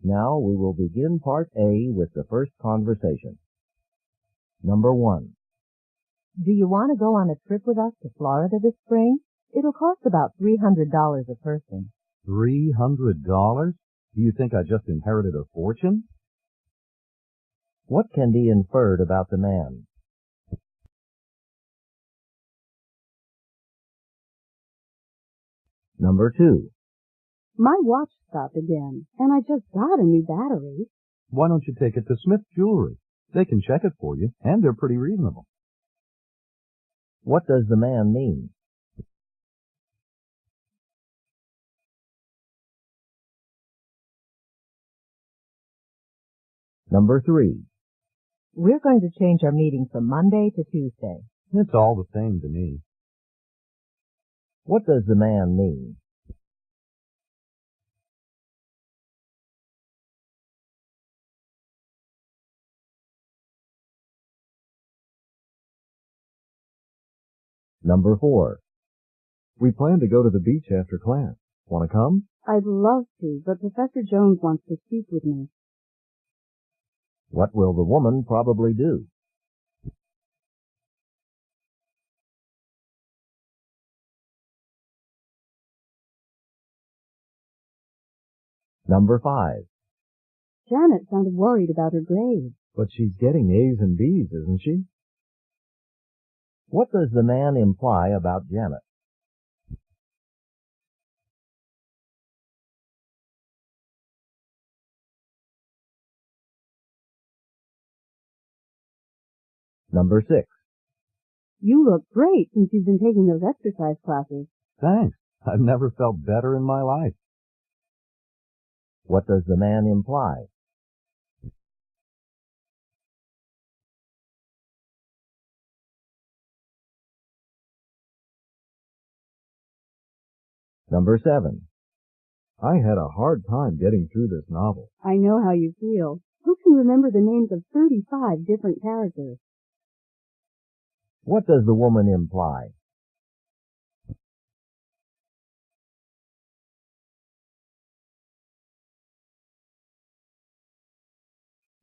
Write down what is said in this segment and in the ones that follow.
Now we will begin Part A with the first conversation. Number 1. Do you want to go on a trip with us to Florida this spring? It'll cost about $300 a person. $300? Do you think I just inherited a fortune? What can be inferred about the man? Number 2. My watch stopped again, and I just got a new battery. Why don't you take it to Smith Jewelry? They can check it for you, and they're pretty reasonable. What does the man mean? Number 3. We're going to change our meeting from Monday to Tuesday. It's all the same to me. What does the man mean? Number 4. We plan to go to the beach after class. Want to come? I'd love to, but Professor Jones wants to speak with me. What will the woman probably do? Number 5. Janet sounded worried about her grades. But she's getting A's and B's, isn't she? What does the man imply about Janet? Number 6. You look great since you've been taking those exercise classes. Thanks. I've never felt better in my life. What does the man imply? Number 7. I had a hard time getting through this novel. I know how you feel. Who can remember the names of 35 different characters? What does the woman imply?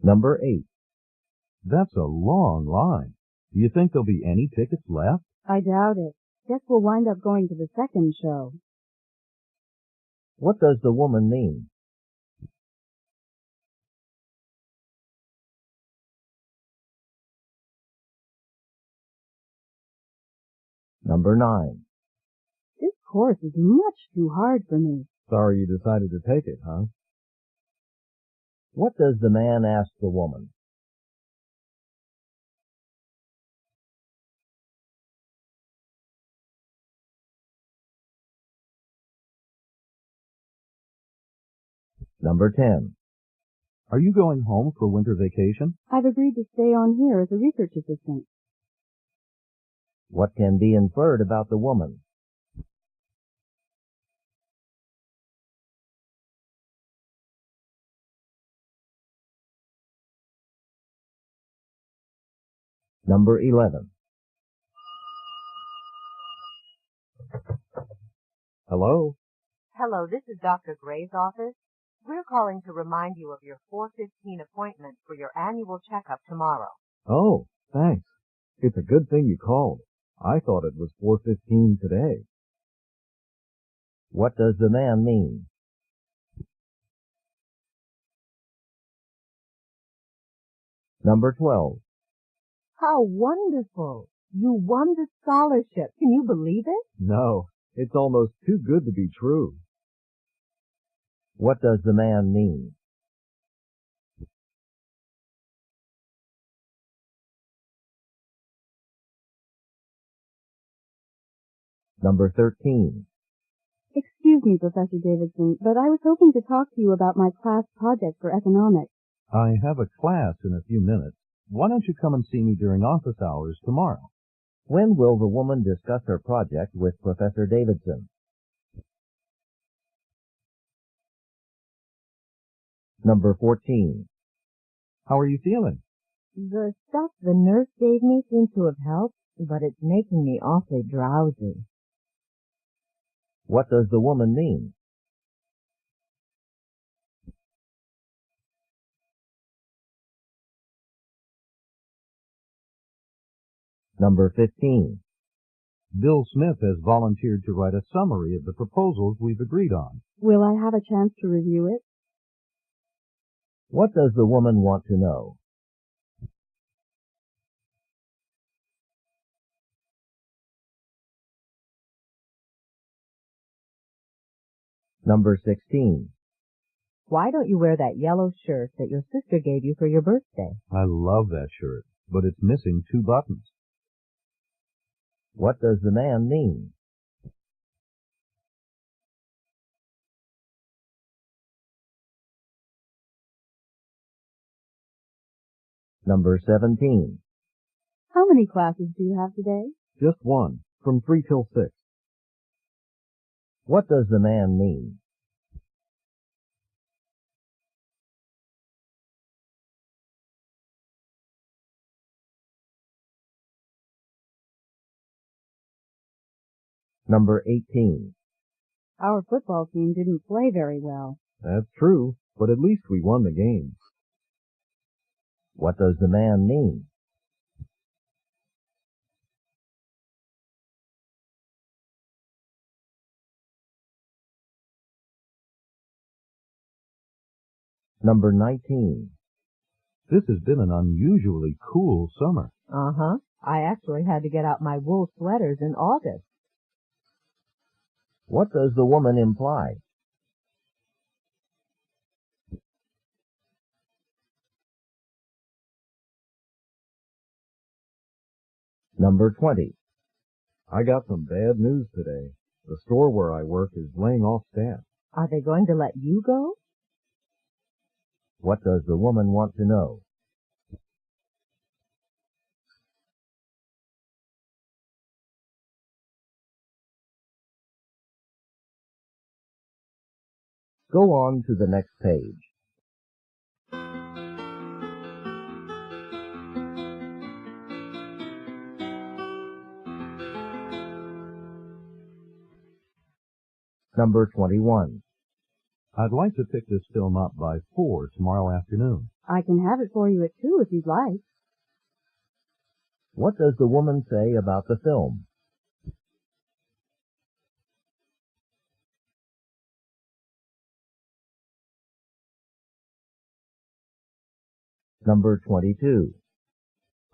Number 8. That's a long line. Do you think there'll be any tickets left? I doubt it. Guess we'll wind up going to the second show. What does the woman mean? Number 9. This course is much too hard for me. Sorry you decided to take it, huh? What does the man ask the woman? Number 10. Are you going home for winter vacation? I've agreed to stay on here as a research assistant. What can be inferred about the woman? Number 11. Hello? Hello, this is Dr. Gray's office. We're calling to remind you of your 4:15 appointment for your annual checkup tomorrow. Oh, thanks. It's a good thing you called. I thought it was 4:15 today. What does the man mean? Number 12. How wonderful! You won the scholarship. Can you believe it? No, it's almost too good to be true. What does the man mean? Number 13. Excuse me, Professor Davidson, but I was hoping to talk to you about my class project for economics. I have a class in a few minutes. Why don't you come and see me during office hours tomorrow? When will the woman discuss her project with Professor Davidson? Number 14. How are you feeling? The stuff the nurse gave me seems to have helped, but it's making me awfully drowsy. What does the woman mean? Number 15. Bill Smith has volunteered to write a summary of the proposals we've agreed on. Will I have a chance to review it? What does the woman want to know? Number 16. Why don't you wear that yellow shirt that your sister gave you for your birthday? I love that shirt, but it's missing 2 buttons. What does the man mean? Number 17. How many classes do you have today? Just 1, from 3 till 6. What does the man mean? Number 18. Our football team didn't play very well. That's true, but at least we won the game. What does the man mean? Number 19. This has been an unusually cool summer. Uh-huh. I actually had to get out my wool sweaters in August. What does the woman imply? Number 20. I got some bad news today. The store where I work is laying off staff. Are they going to let you go? What does the woman want to know? Go on to the next page. Number 21. I'd like to pick this film up by 4 tomorrow afternoon. I can have it for you at 2 if you'd like. What does the woman say about the film? Number 22.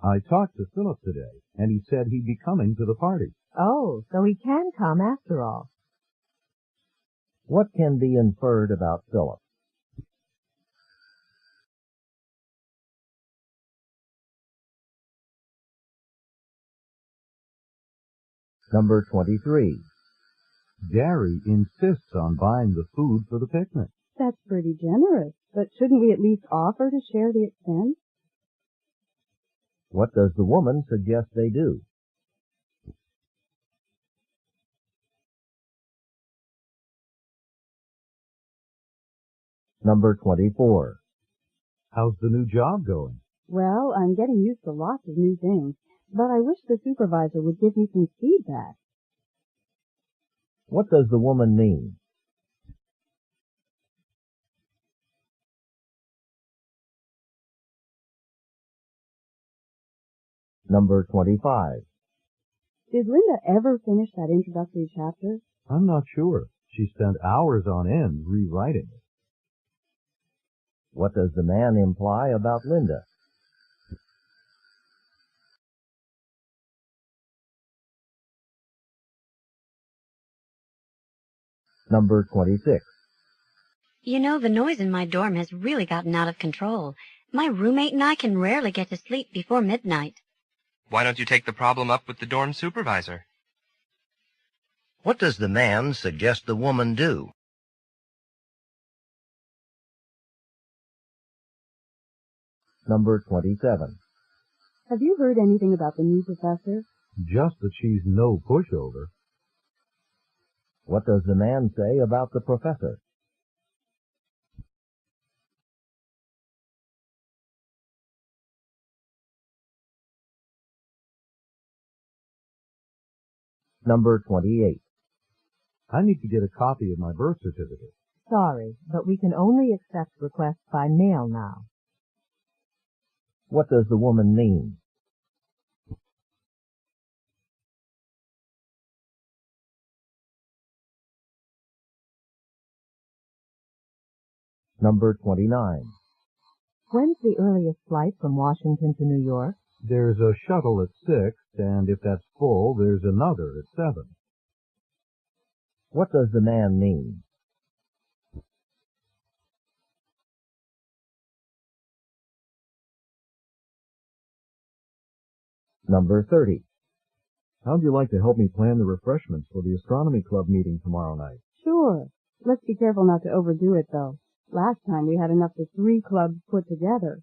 I talked to Philip today, and he said he'd be coming to the party. Oh, so he can come after all. What can be inferred about Philip? Number 23. Gary insists on buying the food for the picnic. That's pretty generous, but shouldn't we at least offer to share the expense? What does the woman suggest they do? Number 24. How's the new job going? Well, I'm getting used to lots of new things, but I wish the supervisor would give me some feedback. What does the woman mean? Number 25. Did Linda ever finish that introductory chapter? I'm not sure. She spent hours on end rewriting it. What does the man imply about Linda? Number 26. You know, the noise in my dorm has really gotten out of control. My roommate and I can rarely get to sleep before midnight. Why don't you take the problem up with the dorm supervisor? What does the man suggest the woman do? Number 27. Have you heard anything about the new professor? Just that she's no pushover. What does the man say about the professor? Number 28. I need to get a copy of my birth certificate. Sorry, but we can only accept requests by mail now. What does the woman mean? Number 29. When's the earliest flight from Washington to New York? There's a shuttle at 6, and if that's full, there's another at 7. What does the man mean? Number 30. How'd you like to help me plan the refreshments for the astronomy club meeting tomorrow night? Sure. Let's be careful not to overdo it, though. Last time we had enough for 3 clubs put together.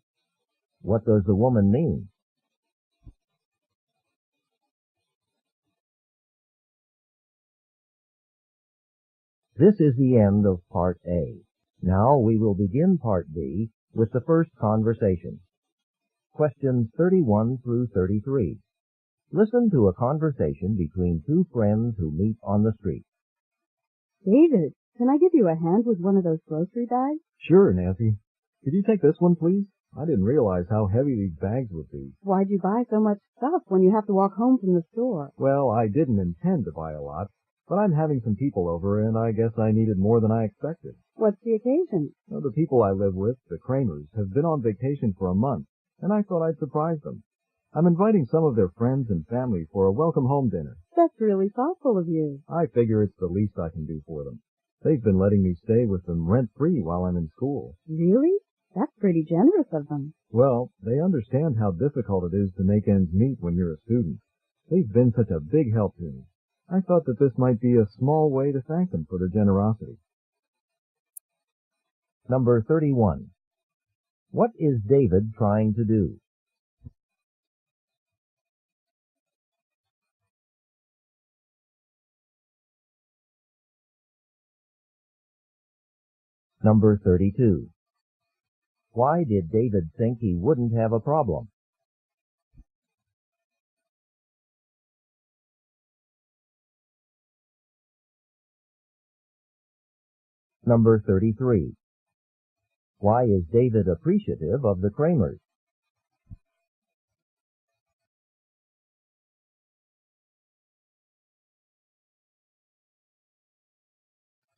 What does the woman mean? This is the end of Part A. Now we will begin Part B with the first conversation. Questions 31 through 33. Listen to a conversation between two friends who meet on the street. David, can I give you a hand with one of those grocery bags? Sure, Nancy. Could you take this one, please? I didn't realize how heavy these bags would be. Why'd you buy so much stuff when you have to walk home from the store? Well, I didn't intend to buy a lot, but I'm having some people over, and I guess I needed more than I expected. What's the occasion? Well, the people I live with, the Kramers, have been on vacation for a month, and I thought I'd surprise them. I'm inviting some of their friends and family for a welcome home dinner. That's really thoughtful of you. I figure it's the least I can do for them. They've been letting me stay with them rent-free while I'm in school. Really? That's pretty generous of them. Well, they understand how difficult it is to make ends meet when you're a student. They've been such a big help to me. I thought that this might be a small way to thank them for their generosity. Number 31. What is David trying to do? Number 32. Why did David think he wouldn't have a problem? Number 33. Why is David appreciative of the Kramers?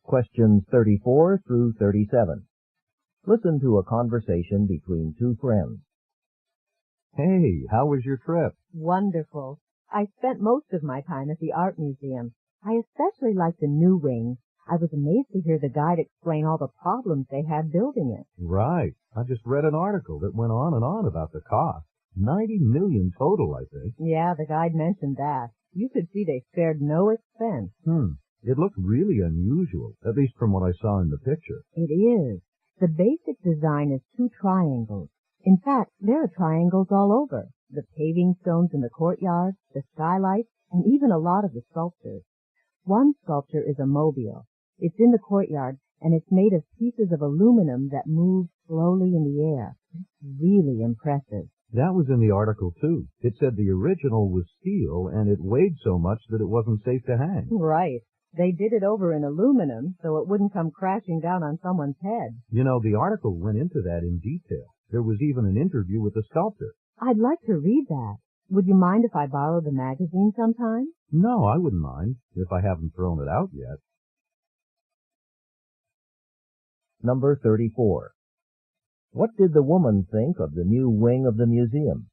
Questions 34 through 37. Listen to a conversation between two friends. Hey, how was your trip? Wonderful. I spent most of my time at the art museum. I especially liked the new wing. I was amazed to hear the guide explain all the problems they had building it. Right. I just read an article that went on and on about the cost. $90 million total, I think. Yeah, the guide mentioned that. You could see they spared no expense. It looked really unusual, at least from what I saw in the picture. It is. The basic design is 2 triangles. In fact, there are triangles all over. The paving stones in the courtyard, the skylights, and even a lot of the sculptures. One sculpture is a mobile. It's in the courtyard, and it's made of pieces of aluminum that move slowly in the air. It's really impressive. That was in the article, too. It said the original was steel, and it weighed so much that it wasn't safe to hang. Right. They did it over in aluminum so it wouldn't come crashing down on someone's head. You know, the article went into that in detail. There was even an interview with the sculptor. I'd like to read that. Would you mind if I borrow the magazine sometime? No, I wouldn't mind, if I haven't thrown it out yet. Number 34. What did the woman think of the new wing of the museum?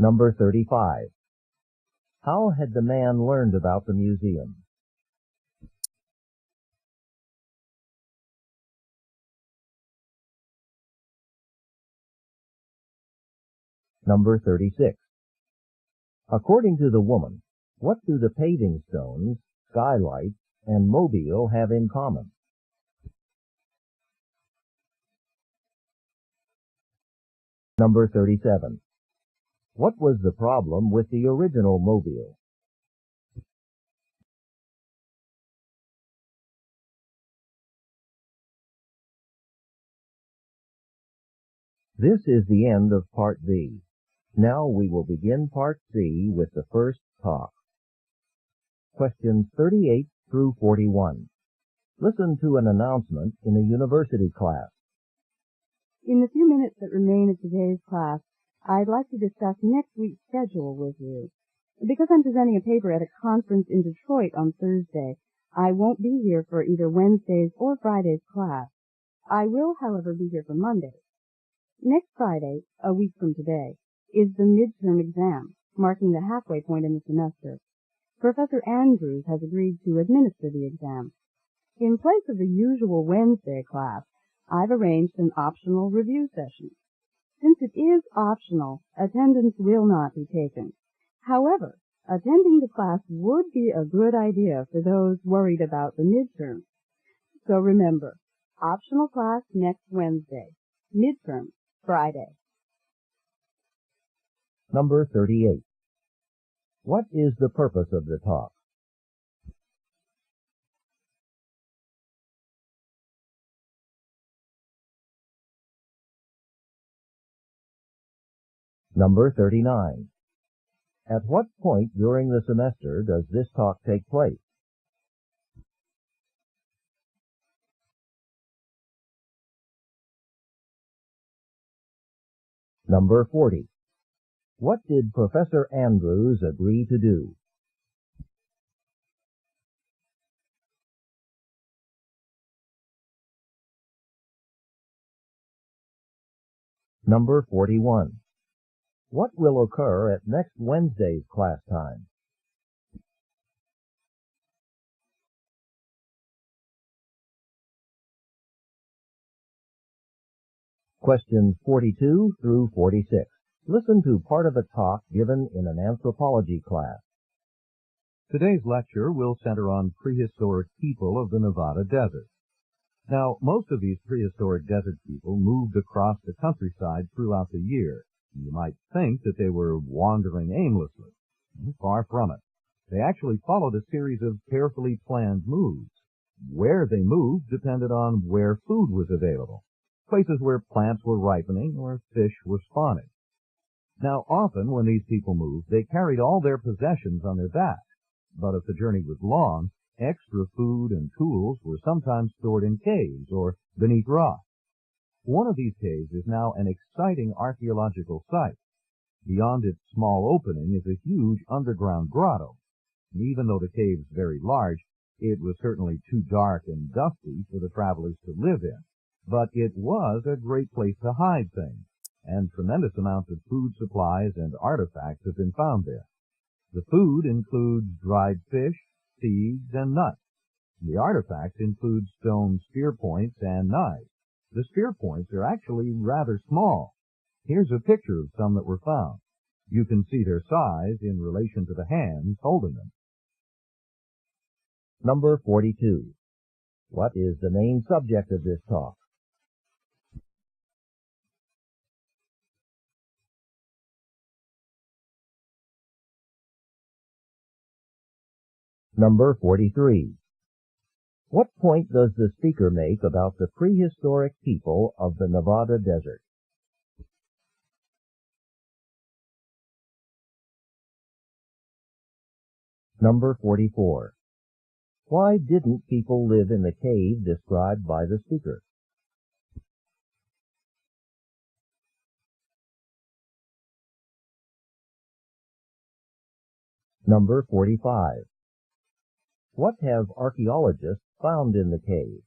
Number 35. How had the man learned about the museum? Number 36. According to the woman, what do the paving stones, skylights, and mobile have in common? Number 37. What was the problem with the original mobile? This is the end of Part B. Now we will begin Part C with the first talk. Questions 38 through 41. Listen to an announcement in a university class. In the few minutes that remain of today's class, I'd like to discuss next week's schedule with you. Because I'm presenting a paper at a conference in Detroit on Thursday, I won't be here for either Wednesday's or Friday's class. I will, however, be here for Monday. Next Friday, a week from today, is the midterm exam, marking the halfway point in the semester. Professor Andrews has agreed to administer the exam. In place of the usual Wednesday class, I've arranged an optional review session. Since it is optional, attendance will not be taken. However, attending the class would be a good idea for those worried about the midterm. So remember, optional class next Wednesday, midterm Friday. Number 38. What is the purpose of the talk? Number 39. At what point during the semester does this talk take place? Number 40. What did Professor Andrews agree to do? Number 41. What will occur at next Wednesday's class time? Questions 42 through 46. Listen to part of a talk given in an anthropology class. Today's lecture will center on prehistoric people of the Nevada desert. Now, most of these prehistoric desert people moved across the countryside throughout the year. You might think that they were wandering aimlessly. Far from it. They actually followed a series of carefully planned moves. Where they moved depended on where food was available, places where plants were ripening or fish were spawning. Now, often when these people moved, they carried all their possessions on their backs. But if the journey was long, extra food and tools were sometimes stored in caves or beneath rocks. One of these caves is now an exciting archaeological site. Beyond its small opening is a huge underground grotto. Even though the cave is very large, it was certainly too dark and dusty for the travelers to live in. But it was a great place to hide things, and tremendous amounts of food supplies and artifacts have been found there. The food includes dried fish, seeds, and nuts. The artifacts include stone spear points and knives. The spear points are actually rather small. Here's a picture of some that were found. You can see their size in relation to the hands holding them. Number 42. What is the main subject of this talk? Number 43. What point does the speaker make about the prehistoric people of the Nevada desert? Number 44. Why didn't people live in the cave described by the speaker? Number 45. What have archaeologists found in the cave?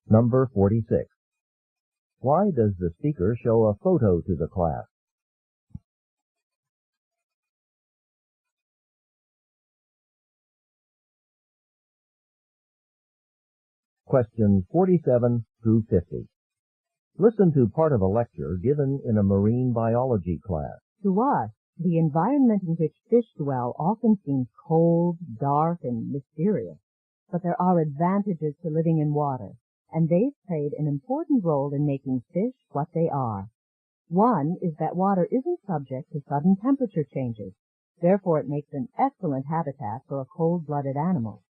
Number 46. Why does the speaker show a photo to the class? Questions 47 through 50. Listen to part of a lecture given in a marine biology class. To us, the environment in which fish dwell often seems cold, dark, and mysterious. But there are advantages to living in water, and they've played an important role in making fish what they are. One is that water isn't subject to sudden temperature changes. Therefore, it makes an excellent habitat for a cold-blooded animal.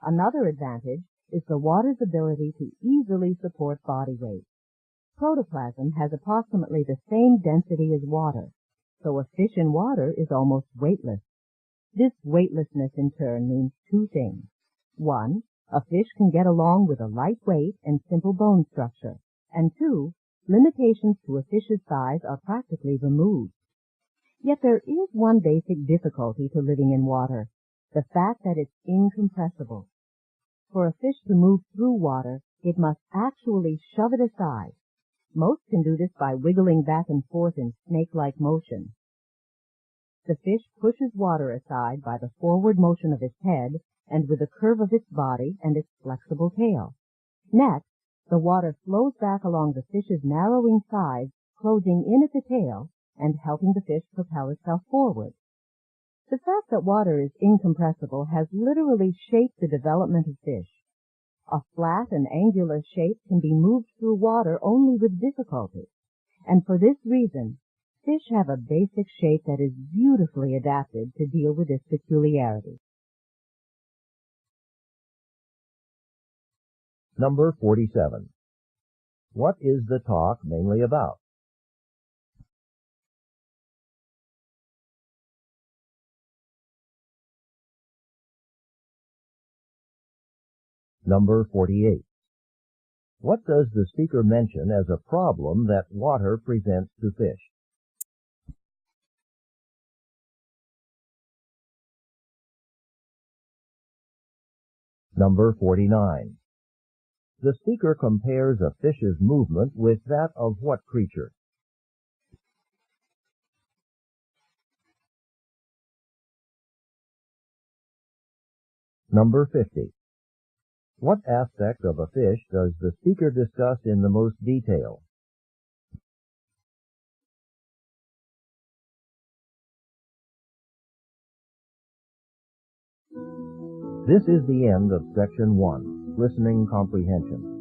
Another advantage is the water's ability to easily support body weight. Protoplasm has approximately the same density as water, so a fish in water is almost weightless. This weightlessness in turn means two things. One, A fish can get along with a light weight and simple bone structure. And 2, limitations to a fish's size are practically removed. Yet there is one basic difficulty to living in water, the fact that it's incompressible. For a fish to move through water, it must actually shove it aside. Most can do this by wiggling back and forth in snake-like motion. The fish pushes water aside by the forward motion of its head and with the curve of its body and its flexible tail. Next, the water flows back along the fish's narrowing sides, closing in at the tail and helping the fish propel itself forward. The fact that water is incompressible has literally shaped the development of fish. A flat and angular shape can be moved through water only with difficulty, and for this reason, fish have a basic shape that is beautifully adapted to deal with this peculiarity. Number 47. What is the talk mainly about? Number 48. What does the speaker mention as a problem that water presents to fish? Number 49. The speaker compares a fish's movement with that of what creature? Number 50. What aspect of a fish does the speaker discuss in the most detail? This is the end of Section 1, Listening Comprehension.